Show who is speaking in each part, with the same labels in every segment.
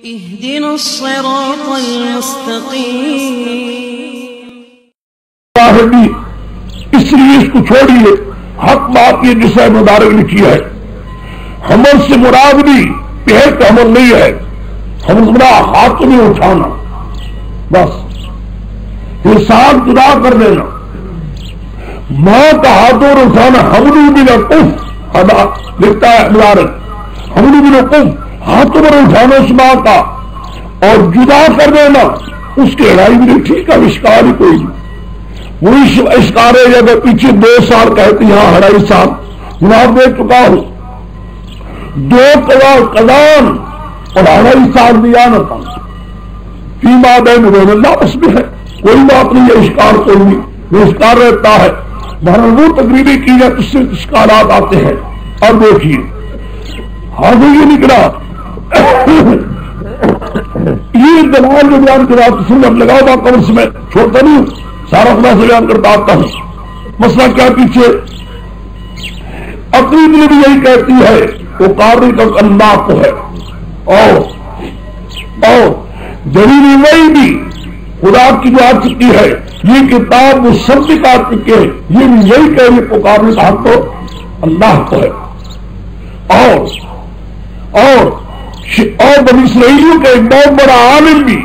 Speaker 1: اهدنا الصراط المستقیم۔
Speaker 2: اس لیے اس کو چھوڑیے، حق بات یہ جسے مدارک نے کیا ہے، حمل سے مراد بھی پہل کا حمل نہیں ہے، حمل مراد ہاتھ میں اٹھانا، بس حساب جدا کر دینا، ماں کا ہاتھوں میں اٹھانا، حمل بلا قف ادا لکھتا ہے مدارک، حمل بلا قف ہاتھوں پر اٹھانا اس ماں کا اور جدا کر دینا، اس کے لڑائی میں ٹھیک ہے، اشکار ہی کوئی نہیں، وہی اشکار ہے جب پیچھے 2 سال کہتے یہاں 2.5 سال جناب دے چکا ہوں، 2 قدام اور 2.5 سال دیا نہ تھا، فیما بین اللہ اس میں ہے، کوئی بات نہیں ہے، اشکار کوئی نہیں، وہ اشکار رہتا ہے، بہرحال وہ تقریبی کی جائے اس سے اشکالات آتے ہیں۔ اور دیکھیے حاضر یہ نکلا یہ دلال جو بیان کرا سنت لگاؤ با قبر سے میں چھوڑتا نہیں ہوں، سارا خدا سے بیان کرتا آتا ہوں۔ مسئلہ کیا پیچھے عقید نے بھی یہی کہتی ہے، وہ قابل کا اللہ کو ہے، اور دلیل وہی بھی خدا کی جو آ چکی ہے، یہ کتاب وہ سب سے کاٹ چکے ہیں، یہ بھی یہی کہ یہ پکارنے کا حق تو اللہ کو ہے، اور بنی اسرائیلیوں کا ایک بہت بڑا عالم بھی،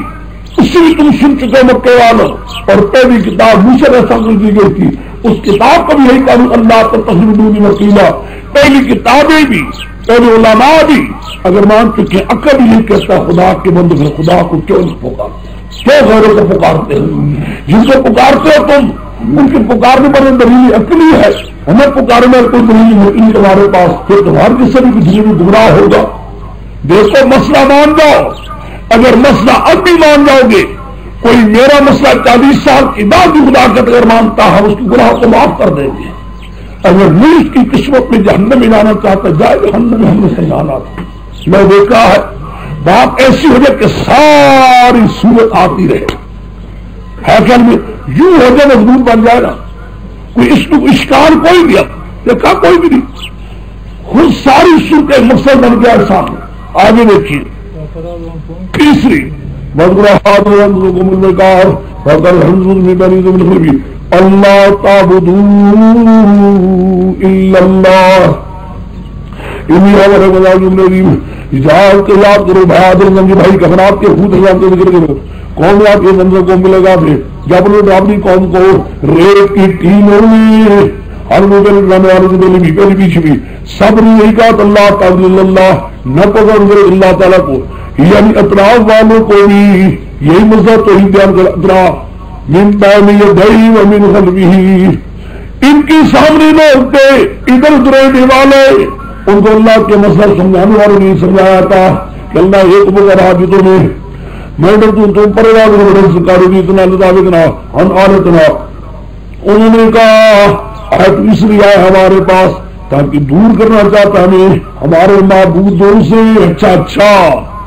Speaker 2: اس سے بھی تم سن چکے مکے والوں، اور پہلی کتاب موسیٰ علیہ السلام کو دی گئی تھی، اس کتاب کا بھی یہی قانون اللہ پر تخریبونی وکیلا، پہلی کتابیں بھی پہلے علماء بھی اگر مان چکے، عقل بھی یہی کہتا خدا کے بندے خدا کو کیوں نہیں پکارتے، کیوں غیروں کو پکارتے ہیں، جن کو پکارتے ہو تم ان کے پکارنے پر دلیل عقلی ہے، ہمیں پکارنے پر کوئی دلیل عقلی تمہارے پاس، پھر تمہارے جس سے بھی کسی بھی گمراہ ہوگا۔ دیکھو مسئلہ مان جاؤ، اگر مسئلہ اب بھی مان جاؤ گے، کوئی میرا مسئلہ 40 سال کی بعد بھی خدا کا اگر مانتا ہے اس کے گناہ کو معاف کر دیں گے، اگر نہیں اس کی قسمت میں جہنم میں جانا چاہتا جائے جہنم میں ہم نے سے جانا تھا۔ میں دیکھا ہے بات ایسی ہو جائے کہ ساری صورت آتی رہے، حیثل میں یوں ہو جائے مضبوط بن جائے نا، کوئی اس کو اشکال کوئی بھی اب دیکھا کوئی بھی نہیں، خود ساری صورت ایک مقصد بن گیا سامنے۔ آگے دیکھیے تیسری اللہ تعبدوا الا اللہ، یاد کرو بھائی کفرات کے خود کے ذکر کرو، قوم آپ کے منظر کو ملے گا پھر جب لوگ اپنی قوم کو ریت کی ٹیم ہوئی، ہر پہلی پیچھے بھی سب نے یہی کہا اللہ تعالی اللہ نہ پکڑ اللہ تعالیٰ کو، یعنی اطراف والوں کو بھی یہی مسئلہ توحید بیان کر، اطراف من بین یدیہ ومن خلفہ، ان کی سامنے لوگ تھے ادھر ادھر رہنے والے، ان کو اللہ کے مسئلہ سمجھانے والوں نے سمجھایا تھا کہ اللہ ایک بغیر حاجتوں میں میں ڈرتا تم پرواز سرکاری بھی اتنا لطافنا ہم آلتنا، انہوں نے کہا اس لیے آئے ہمارے پاس تاکہ دور کرنا چاہتا ہمیں ہمارے معبودوں سے، اچھا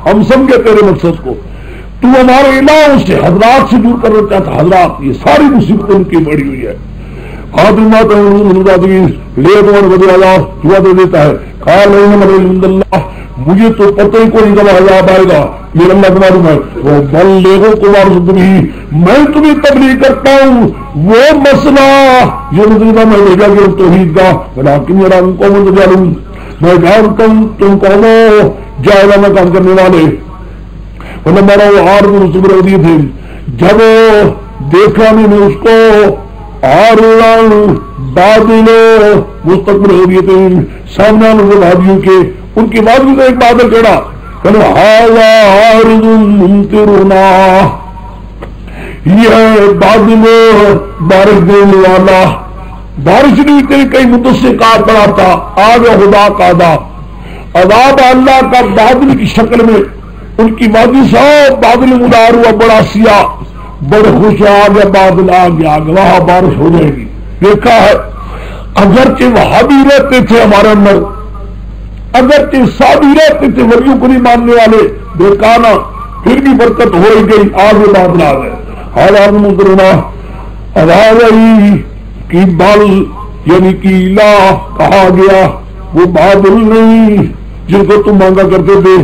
Speaker 2: ہم سمجھے تیرے مقصد کو، تو ہمارے الہوں سے حضرات سے دور کرنا چاہتا، حضرات یہ ساری مصیبتیں ان کی بڑی ہوئی ہے، خاتمات لے تمہارے بدل اللہ دعا دے دیتا ہے، قال الحمد للہ مجھے تو پتہ ہی کوئی کب عذاب آئے گا، میرا اللہ تمہارا میں وہ بلغوا قرآن میں تمہیں تبلیغ کرتا ہوں وہ مسئلہ جو نظریہ میں بھیجا گیا توحید کا، لیکن میرا ان کو میں جانتا ہوں تم قوموں جاہلانہ میں کام کرنے والے، ہمارا وہ ہار دیے تھے، جب دیکھا میں نے اس کو اور بادل مستقبل ہو دیے تھے سامنے وادیوں کے، ان کے بعد بھی تو ایک بادل چڑھا ممطرنا، یہ بادل بارش دینے والا، بارش نہیں تھی کئی مدت سے کہا پڑا تھا، آج خدا کا عذاب، عذاب اللہ کا بادل کی شکل میں، ان کی وادی سب بادل مدار ہوا بڑا سیاہ، بڑے خوش آ گیا بادل آ گیا وہاں بارش ہو جائے گی۔ دیکھا ہے اگرچہ وہاں بھی رہتے تھے ہمارے اندر، اگرچہ سابی رہتے تھے ولیوں کو نہیں ماننے والے، دیکھا نا پھر بھی برکت ہو ہی گئی، آگے بادل آ گئے، حالات مدرنا ادائی کی بل یعنی کیلا کہا گیا، وہ بادل نہیں جن کو تم مانگا کرتے تھے،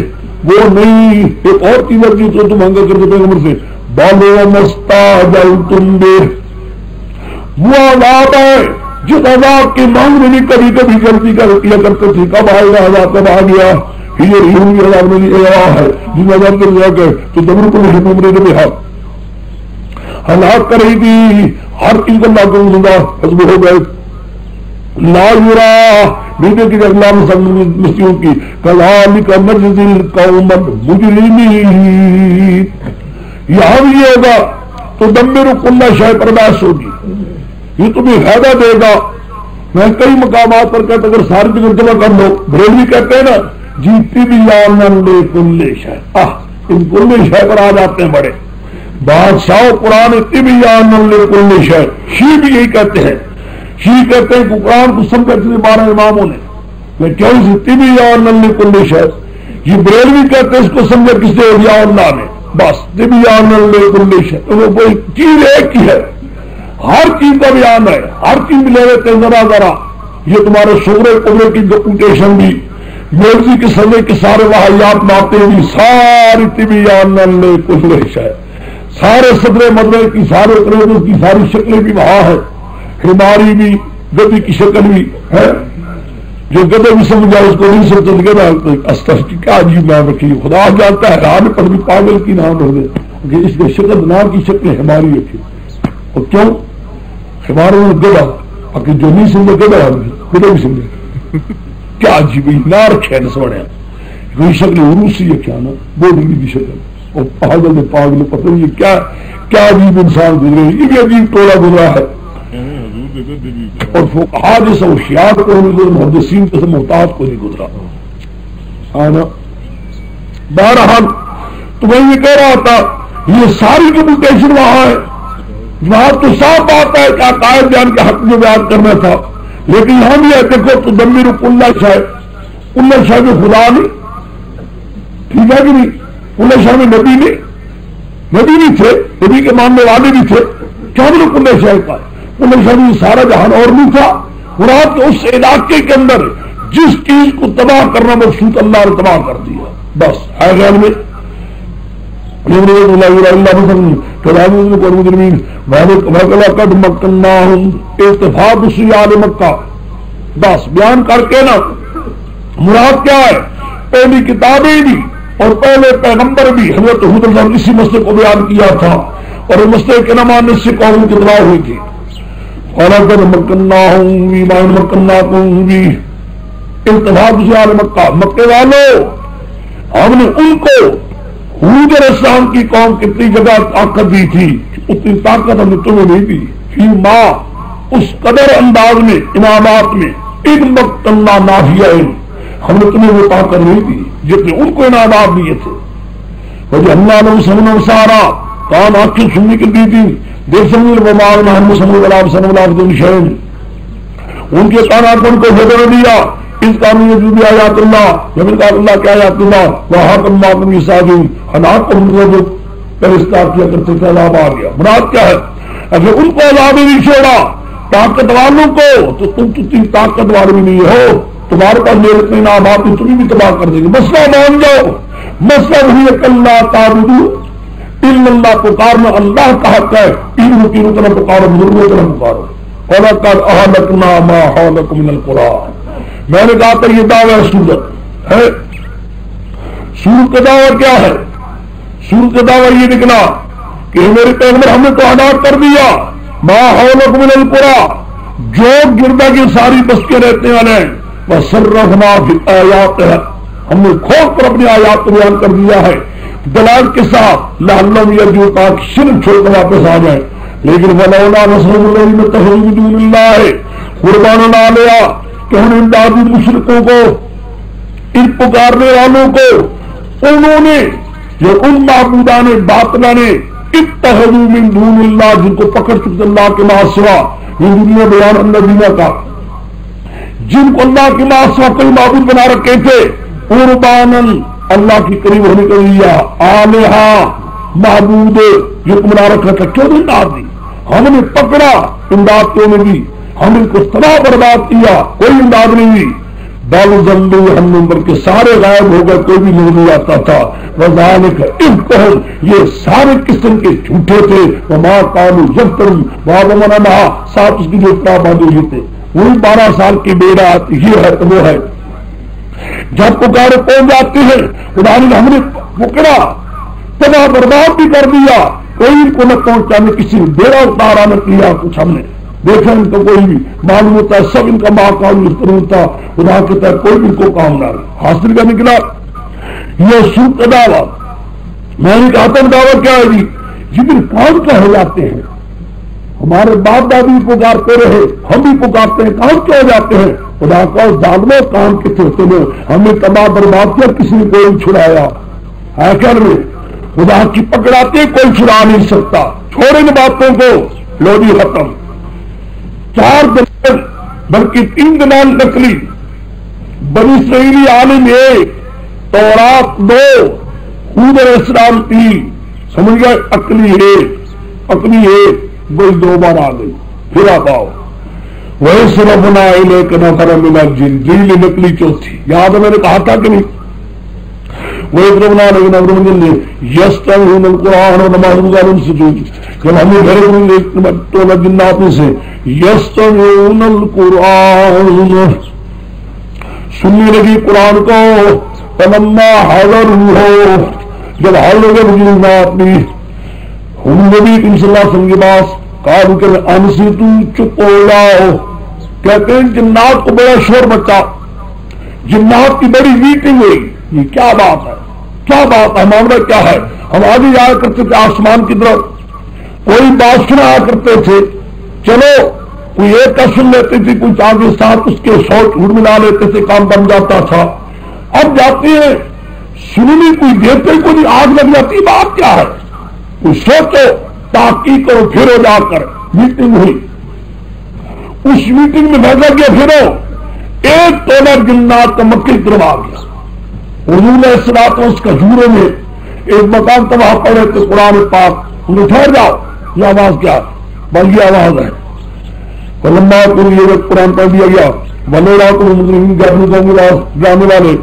Speaker 2: وہ نہیں. ایک اور چیز ہے جو تم مانگا کرتے پیغمبر سے, بالو مستعجلتم بہ, وہ عذاب ہے جس عذاب کی مانگ میں کبھی کبھی غلطی کر کیا کرتے تھے. کب آئے گا عذاب, کب آ گیا, یہ ریہوں کی عذاب میں ہے جن عذاب کے لیا گئے تو دبر کو نہیں نے بھی ہلاک کر رہی تھی. ہر چیز کو اللہ کو زندہ حسب ہو گئے. لا یرا بیٹے کی اگلا مسلموں کی کذالک نجزی القوم المجرمین. یہاں بھی یہ ہوگا تو دمر کل شے برداشت ہوگی, یہ تمہیں فائدہ دے گا. میں کئی مقامات پر کہتا اگر ساری جگہ جمع کر لو, بریلوی کہتے ہیں نا جیتی بھی جان لے کل شے, ان کل شے پر آ جاتے ہیں بڑے بادشاہ. قرآن طبی جان لے کل شے, شیعہ بھی یہی کہتے ہیں. شیعہ کہتے ہیں کہ قرآن کو سمجھا 12 اماموں نے, میں کیوں سے طبی جان لے کل شے. یہ بریلوی کہتے ہیں اس کو سمجھا کس نے, یا اللہ نے, بس طبی جان لے کل شے. وہ کوئی چیز ایک ہی ہے, ہر چیز کا بیان ہے, ہر چیز بھی لے لیتے ہیں ذرا ذرا. یہ تمہارے شعرے قبرے کی ڈاکومنٹیشن بھی, میوزک کے سمے کے سارے واحیات باتیں بھی, ساری طبیان لے کل شے, سارے صدر مدرے کی, سارے قریبوں کی ساری شکلیں بھی وہاں ہے. ہماری بھی گدی کی شکل بھی ہے, جو گدے بھی سمجھا اس کو نہیں سمجھا گدا استف کی کیا عجیب نام رکھی. خدا جانتا ہے رات پر بھی پاگل کی نام رکھ دے کہ اس کے شکل نام کی شکل ہماری رکھی. اور کیوں ہمارے میں گدا, اگر جو نہیں سمجھے گدا گدا بھی سمجھے. کیا عجیب نہ رکھے نہ سمجھا کوئی شکل روسی ہے کیا نا بوڈنگی کی شکل, اور پاگل پاگل پتہ نہیں کیا کیا عجیب انسان گزرے. یہ بھی عجیب ٹولا گزرا ہے. اور فقہا جیسے ہوشیار کو محدثین جیسے محتاط کو نہیں گزرا. بہرحال تو میں یہ کہہ رہا تھا یہ ساری ڈاکومنٹیشن وہاں ہے. وہاں تو صاف بات ہے کہ عقائد بیان کے حق میں بیان کرنا تھا, لیکن یہاں بھی ہے دیکھو تو دمیر اللہ شاہ, اللہ شاہ میں خدا نہیں, ٹھیک ہے کہ نہیں, اللہ شاہ میں نبی نہیں تھے, نبی کے ماننے والے بھی تھے. کیا بھی اللہ شاہ کا اللہ شاہ میں سارا جہان اور نہیں تھا. مراد کے اس علاقے کے اندر جس چیز کو تباہ کرنا مقصود اللہ نے تباہ کر دیا, بس ہے خیال میں. اتفاق سیال مکہ, بس بیان کر کے نا مراد کیا ہے, پہلی کتابیں بھی اور پہلے پیغمبر بھی حضرت حود نے اسی مسئلے کو بیان کیا تھا, اور اس مسئلے کے نہ ماننے سے قوم کی اطلاع ہوئی تھی. اتفاق سیال مکہ, مکے والوں ہم نے ان کو حود علیہ السلام کی قوم کتنی جگہ طاقت دی تھی, اتنی طاقت ہم نے تمہیں نہیں دی. فی ماں اس قدر انداز میں انعامات میں ایک وقت اللہ نافیہ ہم نے تمہیں وہ طاقت نہیں دی جتنے ان کو انعامات دیے تھے. وجہ اللہ نے سمنا سارا کان آنکھیں سننے کی دی تھی, دیکھ سمجھ بمار ہم سمجھ اللہ سمجھ اللہ شہن ان کے کان آنکھوں کو فکر دیا. اس قانون جو بھی آیات اللہ جب ان کا اللہ کیا آیات اللہ وہاں اللہ کو ساجون حالات کو جو پرستار کیا کرتے تھے عذاب آ گیا. مراد کیا ہے, اگر ان کو عذاب نہیں چھوڑا طاقت والوں کو تو تم اتنی طاقت والے بھی نہیں ہو, تمہارے پاس میرے اتنے انعامات میں تمہیں بھی تباہ کر دیں گے. مسئلہ مان جاؤ, مسئلہ وہی ہے کہ اللہ تعبدوا الا اللہ, پکارنا اللہ کا حق ہے, تینوں طرح پکارو, بزرگوں طرح پکارو. وَلَقَدْ أَهْلَكْنَا مَا حَوْلَكُم مِّنَ الْقُرَىٰ, میں نے کہا تھا یہ دعویٰ سورت ہے. سورت کا دعویٰ کیا ہے, سورت کا دعویٰ یہ نکلا کہ میرے پیغمبر ہم نے تو ہلاک کر دیا ما حولکم من القریٰ, جو گردا کی ساری بستیاں رہتے والے ہیں, وصرفنا فی الآیات, ہم نے کھول کر اپنی آیات کو بیان کر دیا ہے دلال کے ساتھ, لعلہم یرجعون, تاکہ شرک چھوڑ کر واپس آ جائیں. لیکن ولولا نصر الذین اتخذوا من دون اللہ, قربان نہ لیا کہ انہوں نے امدادی مشرکوں کو, ان پکارنے والوں کو انہوں نے یا ان معبودان باطلہ نے اتخذوا من دون اللہ, جن کو پکڑ چکے اللہ کے ماں سوا, یہ دنیا بیان الذین کا, جن کو اللہ کے ماں سوا کوئی معبود بنا رکھے تھے, قربانن اللہ کی قریب ہونے کا دیا, آلہا معبود جو بنا رکھا تھا, کیوں نہیں امداد دی, ہم نے پکڑا امداد کیوں نہیں دی, ہم ان کو تباہ برباد کیا, کوئی امداد نہیں دی. دال زمبے ہم نمبر کے سارے غائب ہو گئے، کوئی بھی نہیں آتا تھا. وذالک افکہم، یہ سارے قسم کے جھوٹے تھے. وما کانوا یفترون، وما ساتھ اس کی جو اتنا باندھے ہوئے تھے. وہی 12 سال کی بیڑا یہ ہے وہ ہے. جب پکارے پہنچ جاتے ہیں، خدا نے ہم نے پکڑا تباہ برباد بھی کر دیا، کوئی ان کو نہ پہنچانے، کسی نے بیڑا اتارا نہ کیا کچھ. ہم نے دیکھا ان کو کوئی بھی معلوم ہوتا ہے سب ان کا ماں کام ہوتا. خدا کہتا ہے کوئی ان کو کام نہ حاصل کا نکلا. یہ سوٹ کا دعویٰ، میں نے کہا تھا دعویٰ کیا ہے جی؟ جتنے کام کیا ہو جاتے ہیں، ہمارے باپ دادی پکارتے رہے، ہم بھی پکارتے ہیں، کام کیا ہو جاتے ہیں. خدا کا ظالموں کام کتنے ہوتے ہیں، ہمیں تباہ برباد کیا، کسی نے کوئی چھڑایا ہے کیا؟ خدا کی پکڑاتے کوئی چھڑا نہیں سکتا. چھوڑے ان باتوں کو، لو جی ختم. 4 دن بلکہ 3 دن نکلی. بنی اسرائیلی عالم 1، تورات 2، خود علیہ السلام 3. سمجھ گئے؟ عقلی 1 وہی 2 بار آ گئی. پھر آپ آؤ. وَيَصْرَفْنَا إِلَيْكَ نَفَرًا مِنَ الْجِنِّ، دل نکلی 4تھی. یاد ہے میں نے کہا تھا کہ نہیں؟ وَيَضْرِبْنَا عَلَيْهِ نَفَرًا مِنَ الْجِنِّ يَسْتَمِعُونَ الْقُرْآنَ وَمَا هُمْ بِغَافِلِينَ. جب ہم نے گھر ٹولہ جنات میں سے يَسْتَمِعُونَ الْقُرْآنَ، سننے لگی قرآن کو. فَلَمَّا حَضَرُوهُ، جب حضر جنات بھی ہم نبی صلی اللہ علیہ وسلم کے پاس، قالوا کہ انصتوا، چپ ہو جاؤ. کہتے ہیں جنات کو بڑا شور مچا، جنات کی بڑی میٹنگ ہوئی. یہ کیا بات ہے، کیا بات ہے، معاملہ کیا ہے؟ ہم آگے جایا کرتے تھے آسمان کی طرف، کوئی بات سنا کرتے تھے. چلو کوئی ایک کا سن لیتے تھے، کوئی آگے ساتھ اس کے 100 جھوٹ ملا لیتے تھے، کام بن جاتا تھا. اب جاتے ہیں سننی، کوئی دیتے کوئی آگ لگ جاتی. بات کیا ہے؟ کوئی سوچو، تحقیق کرو، پھرو. جا کر میٹنگ ہوئی، اس میٹنگ میں بھیجا گیا پھرو. 1 تولہ جنات کا مکے کی طرف آ گیا. حضور علیہ الصلوۃ والسلام اس کھجورے میں ایک مقام تباہ پڑے تھے قرآن پاک. انہیں ٹھہر جاؤ، یہ آواز کیا؟ بل یہ آواز ہے. لمبا یہ قرآن پڑھ دیا گیا. ولولا تم مجرمین جانے والے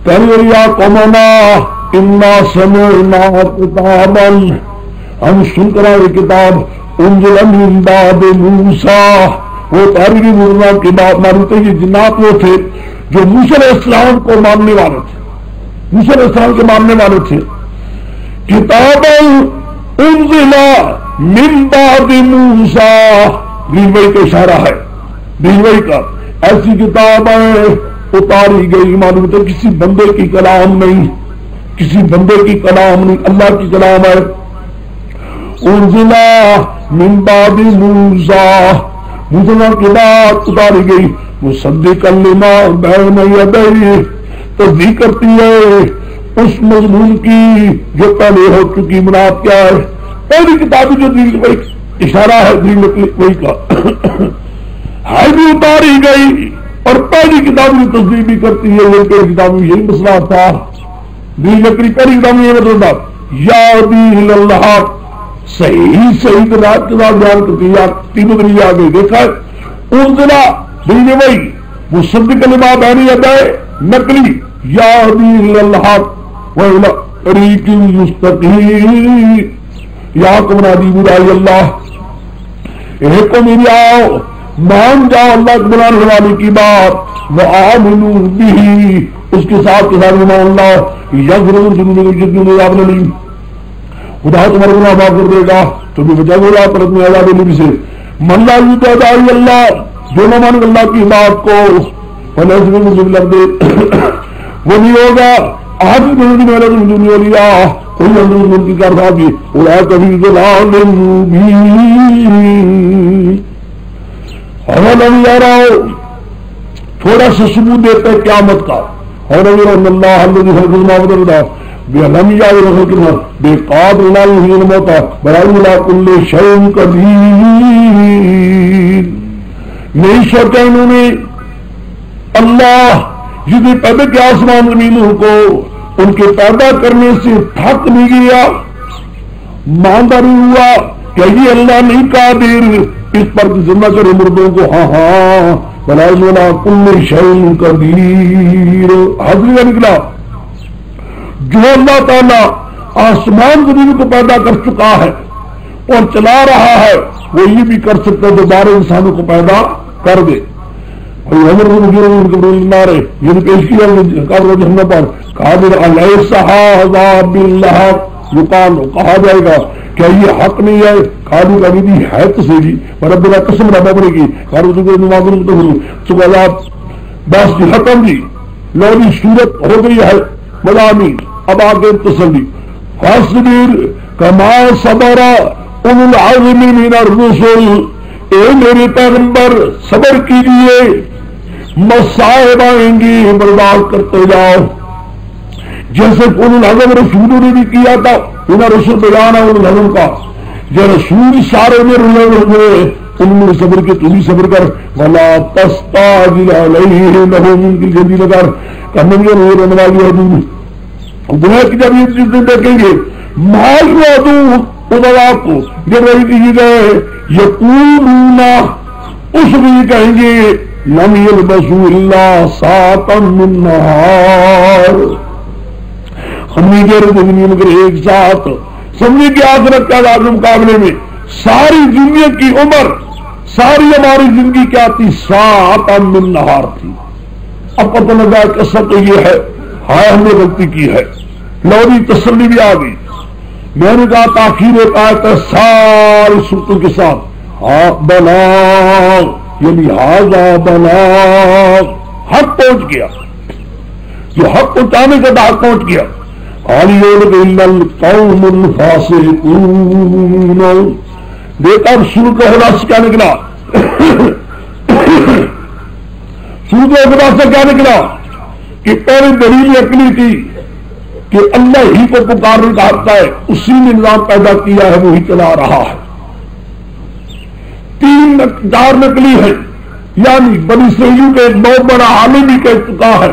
Speaker 2: کہنے یا قومنا انا سمعنا کتابا، ہم سن کر یہ کتاب انزل من بعد موسیٰ، وہ تحریری مولانا کی بات مانتے. یہ جنات وہ تھے جو موسیٰ علیہ السلام کو ماننے والے تھے، موسیٰ علیہ السلام کے ماننے والے تھے. کتابا انزل من بعد موسیٰ، بیجوئی کا اشارہ ہے، بیجوئی کا. ایسی کتابیں اتاری گئی، معلوم ہے کسی بندے کی کلام نہیں، کسی بندے کی کلام نہیں، اللہ کی کلام ہے. انزل من بعد موسیٰ، موسیٰ کی بات اتاری گئی. مصدقا لما بین یدیہ، تصدیق کرتی ہے اس مضمون کی جو پہلے ہو چکی. مراد کیا ہے؟ پہلی کتاب جو دین وہی اشارہ ہے، دین وہی کا ہے بھی اتاری گئی، اور پہلی کتاب کی تصدیق بھی کرتی ہے. یہ پہلی کتاب میں یہی مسئلہ تھا. دین لکڑی پہلی کتاب میں یہ مطلب تھا یا دین اللہ، صحیح رات کے بعد بیان کرتی ہے. تینوں دن آ گئی. دیکھا انزلہ دین وہی، مصدق لما بین یدیہ نقلی، یا دین اللہ وإلی طریق مستقیم. یا کو منادی برائی اللہ، ایک کو میری آؤ مان جاؤ اللہ کو بلانے والے کی بات. وآمنوا به، اس کے ساتھ ایمان اللہ. یغفر ذنوبکم، خدا تمہارے گناہ معاف کر دے گا. تو بھی بچا گولا پرت میں عذاب نبی سے. من لا یطیع اللہ، جو نہ مانے اللہ کی بات کو، فلیس منزل الارض، وہ نہیں ہوگا آج میرے دنیا لیا کوئی اندر کی کرتا بھی اڑا کبھی ضلال مبین. اولم یراؤ، تھوڑا سا ثبوت دیتے ہیں قیامت کا. اولم یراؤ ان اللہ الذی خلق السماوات والارض بلم یعلم خلقهن بقادر علی ان یحیی الموتى بل علی کل شیء قدیر. نہیں سوچا انہوں نے اللہ جس نے پیدا کیا آسمان زمینوں کو، ان کے پیدا کرنے سے تھک نہیں گیا، ماندہ نہیں ہوا کہ یہ اللہ نہیں قادر اس پر زندہ کرے مردوں کو. ہاں وَلَا كُلِّ شَيْءٍ قَدِيرٌ. حاضری کا نکلا جو اللہ تعالیٰ آسمان زمین کو پیدا کر چکا ہے اور چلا رہا ہے وہ یہ بھی کر سکتا ہے دوبارہ انسانوں کو پیدا کر دے. یہ پیش کیا جہنم پر قادر الیس ھذا باللہ. یقال کہا جائے گا کیا یہ حق نہیں ہے؟ قادر کا بھی ہے تو صحیح پر رب اللہ قسم ربا پڑے گی بس جی ختم جی لولی صورت ہو گئی ہے مضامین. اب آگے تسلی فاصبر کما صبر اولو العزم من الرسل. اے میرے پیغمبر صبر کیجیے مصائب آئیں گی برداشت کرتے جاؤ جیسے اولو العزم رسولوں نے بھی کیا تھا. انہیں رسول بیان ہے اولو العزم کا جو رسول سارے میں رلے ہوئے ان میں صبر کے تو بھی صبر کر. ولا تستعجل علیہم ان کی جلدی نہ کر کرنے میں روح رہنے والی حدود دنیا کی جب یہ چیزیں دیکھیں گے مال حدود ادعا کو جب رہی کی گئے یقولون اس بھی کہیں گے لم یلبسوا الا ساعة من نہار. ہم نے کہہ رہے تھے مگر ایک ساتھ سمجھے کہ آخرت کا عذاب مقابلے میں ساری دنیا کی عمر ساری ہماری زندگی کیا تھی؟ ساعة من نہار تھی. اب پتہ لگا کہ اصل تو یہ ہے ہائے ہم نے غلطی کی ہے. لوری تسلی بھی آ گئی. میں نے کہا تاخیر ایک آیت ہے ساری صورتوں کے ساتھ ہاں بلاغ یعنی ہاذا بلاغ حق پہنچ گیا. جو حق پہنچانے کا حق پہنچ گیا. الا القوم الفاسقون. دیکھا شروع کا خلاصہ کیا نکلا شروع کا خلاصہ کیا نکلا کہ پہلے دلیل عقلی تھی کہ اللہ ہی کو پکارنے کا حق ہے اسی نے نظام پیدا کیا ہے وہی چلا رہا ہے. 3 نقلی ہے یعنی بنی اسرائیل کا ایک بہت بڑا عالم بھی کہہ چکا ہے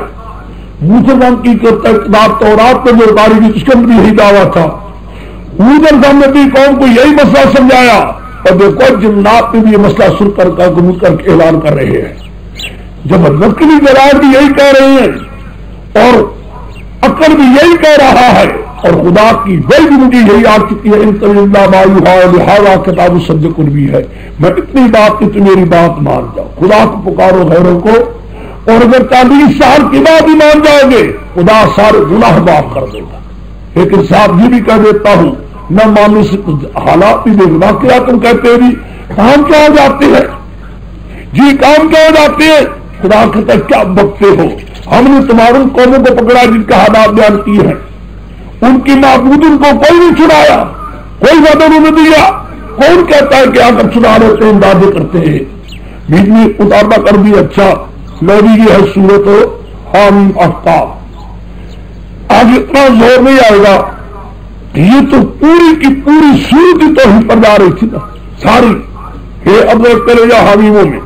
Speaker 2: مسلمان کی کتاب تورات میں جو اتاری گئی اس کے اندر یہی دعویٰ تھا. نبی قوم کو یہی مسئلہ سمجھایا اور دیکھو جنات میں بھی یہ مسئلہ سن کر قبول کر کے اعلان کر رہے ہیں. جب نقلی دلائل بھی یہی کہہ رہے ہیں اور عقل بھی یہی کہہ رہا ہے اور خدا کی وحی بھی مجھے یہی آ چکی ہے ان لہٰذا کتاب الصدق بھی ہے. میں اتنی بات کہ تم میری بات مان جاؤ. خدا کو پکارو غیروں کو اور اگر 40 سال کی بات ہی مان جاؤ گے خدا سارے گناہ معاف کر دے گا. لیکن صاحب یہ بھی کہہ دیتا ہوں نہ ماننے سے حالات بھی دیکھنا کیا تم کہتے بھی کام کیا ہو جاتے ہیں جی کام کیا ہو جاتے ہیں. خدا کہتا ہے کیا بکتے ہو ہم نے تمہارے قوموں کو پکڑا جن کا حالات بیان کیے ہیں ان کی معبود ان کو کوئی نہیں چھڑایا کوئی وعدہ نہیں دیا. کون کہتا ہے کہ آ کر چھڑا لیتے ہیں دعوے کرتے ہیں بیچ میں اتارنا کر بھی اچھا. میری یہ ہے سورۃ الاحقاف. آج اتنا زور نہیں آئے گا یہ تو پوری کی پوری سورت کی توحید پر جا رہی تھی نا ساری. یہ اب چلے جا حوامیوں میں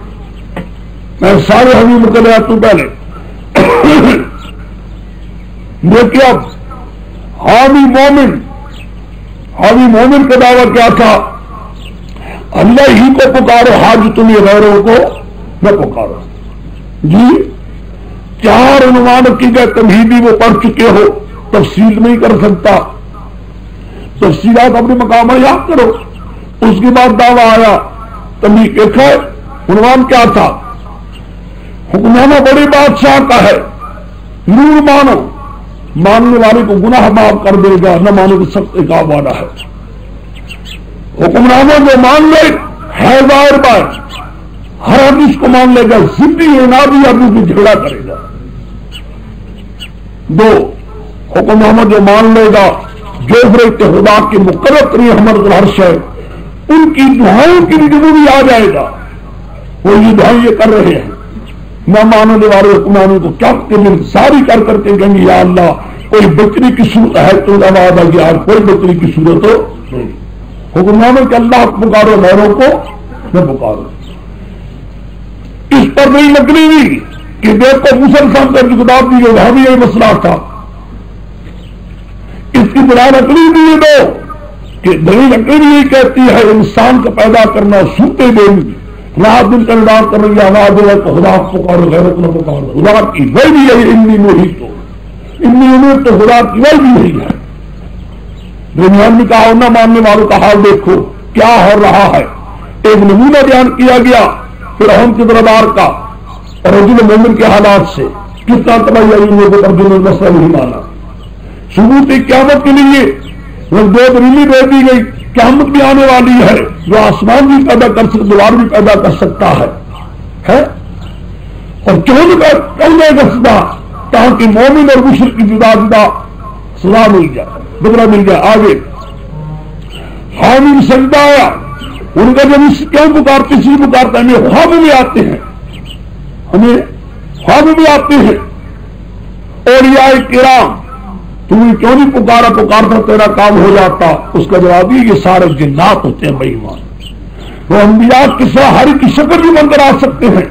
Speaker 2: میں سارے حوامیم میں چلے جاتا ہوں. پہلے دیکھیے اب حامی مومن کا دعویٰ کیا تھا؟ اللہ ہی کو پکارو حاج تمہیں غیروں کو نہ پکارو. جی 4 عنوان کی گئے تمہیدی وہ پڑھ چکے ہو تفصیل نہیں کر سکتا. تفصیلات اپنے مقام میں یاد کرو. اس کے بعد دعویٰ آیا تمہید ایک ہے عنوان کیا تھا؟ حکمنامہ بڑے بادشاہ کا ہے نور مانو ماننے والے کو گناہ معاف کر دے گا نہ مانے کو سخت عقاب والا ہے. حکمنامہ جو مان لے ہے ظاہر بات ہر حدیث کو مان لے گا زندگی ہے نہ بھی آدمی بھی جھگڑا کرے گا. 2 حکمنامہ جو مان لے گا جو فرشتے خدا کے مقرر ترین حمد العرش ہے ان کی دعاؤں کی بھی ضروری آ جائے گا. وہ یہ دعائیں یہ کر رہے ہیں نہ ماننے والے حکمنامے کو کیا ساری کر کر کے کہیں گے یا اللہ کوئی بکری کی صورت ہے تو آواز آ گیا کوئی بکری کی صورت ہو نہیں. حکمنامے کہ اللہ پکارو غیروں کو نہ پکارو. اس پر نہیں لکڑی ہوئی کہ دیکھو مسلمان کا جو کتاب دی گئی وہاں بھی یہی مسئلہ تھا. اس کی بنا لکڑی بھی یہ دو کہ دلیل لکڑی بھی یہی کہتی ہے انسان کا پیدا کرنا صورتیں دیں گی رات دن کا نڈار کر رہی ہے، آواز ہے تو خدا پکارو، غیرت نہ پکارو، خدا کی وہی بھی ہے، انی محیط تو انی امید تو خدا کی وہی بھی نہیں ہے۔ درمیان میں کہا نہ ماننے والوں کا حال دیکھو کیا ہو رہا ہے۔ ایک نمونہ بیان کیا گیا فرعون کے دربار کا اور رجل مومن کے حالات سے، کس طرح تباہی آئی لوگوں پر جنہوں نے مسئلہ نہیں مانا۔ ثبوت قیامت کے لیے وہ دو دلیلی دے دی گئی، قیامت بھی آنے والی ہے، جو آسمان بھی پیدا کر سکتا، دوبارہ بھی پیدا کر سکتا ہے اور کیوں نہیں کر دے گا سزا، تاکہ مومن اور مشرک کی جدا جدا سزا مل جائے، بدلہ مل جائے۔ آگے حوامیم سجدہ آیا، ان کا جب اس کیوں پکارتے اسی پکارتا ہے، ہمیں خواب میں آتے ہیں، ہمیں خواب میں آتے ہیں اولیاء کرام، تمہیں کیوں نہیں پکارا، پکارتا تیرا کام ہو جاتا۔ اس کا جواب یہ سارے جنات ہوتے ہیں بے ایمان، وہ انبیاء کی ہر کی شکل بھی بن کر آ سکتے ہیں،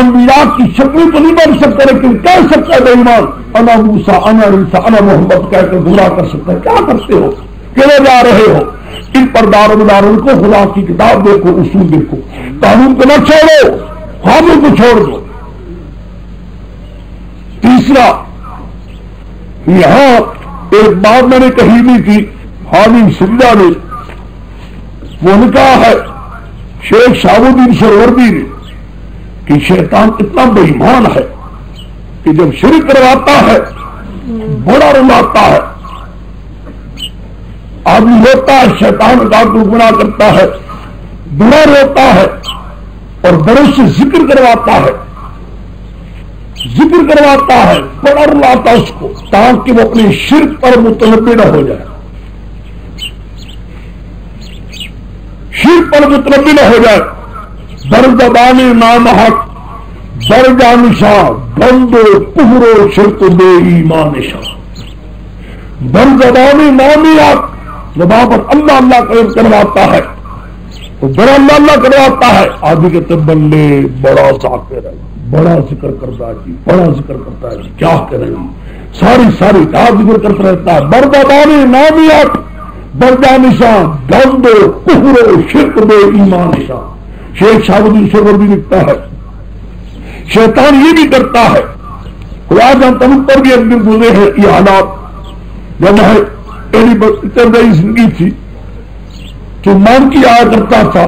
Speaker 2: انبیاء کی شکل تو نہیں بن سکتا لیکن کہہ سکتا ہے بے ایمان انا موسیٰ انا عیسیٰ انا محمد کہہ کر گمراہ کر سکتا ہے۔ کیا کرتے ہو، کہے جا رہے ہو؟ ان پر داروں کو خدا کی کتاب دیکھو، اصول دیکھو، قانون کو نہ چھوڑو، خوابوں کو چھوڑ دو۔ تیسرا، یہاں ایک بات میں نے کہی نہیں تھی، حوامیم سجدہ نے وہ نے کہا ہے شیخ شہاب الدین سہروردی نے کہ شیطان اتنا بے ایمان ہے کہ جب شرک کرواتا ہے بڑا رلاتا ہے، آدمی روتا ہے، شیطان کا گناہ کرتا ہے، بڑا روتا ہے اور بڑے سے ذکر کرواتا ہے، ذکر کرواتا ہے، بڑا رلاتا اس کو تاکہ وہ اپنے شرک پر متنبع نہ ہو جائے، شرک پر متنبع نہ ہو جائے۔ در زبان نام حق در جانشاں بند و کفر و شرک بے ایمان شاہ، در زبان نام حق، زبان پر اللہ اللہ کرواتا ہے، وہ بڑا اللہ اللہ کرواتا ہے، آدمی کہتے بندے بڑا ذاکر ہے، بڑا ذکر کرتا ہے جی، بڑا ذکر کرتا ہے جی، کیا کریں گے، ساری رات ذکر کرتا رہتا ہے۔ بردبان نامیات بردانشاں گند و کفر و شرک بے ایمان شاہ۔ شیخ شہاب الدین سہروردی لکھتا ہے شیطان یہ بھی کرتا ہے، خدا جانتا ہوں پر بھی ایک دن گزرے ہیں یہ حالات، جب میری چل رہی زندگی تھی تو مان کی آیا کرتا تھا،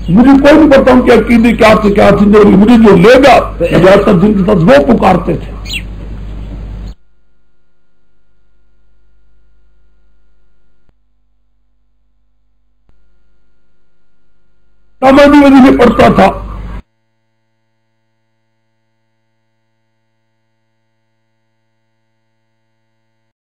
Speaker 2: مجھے کوئی نہیں پتا ان کے عقیدے کیا تھے، مجھے جو لے گا زیادہ تر جن کے ساتھ وہ پکارتے تھے۔ میں بھی وظیفے پڑھتا تھا،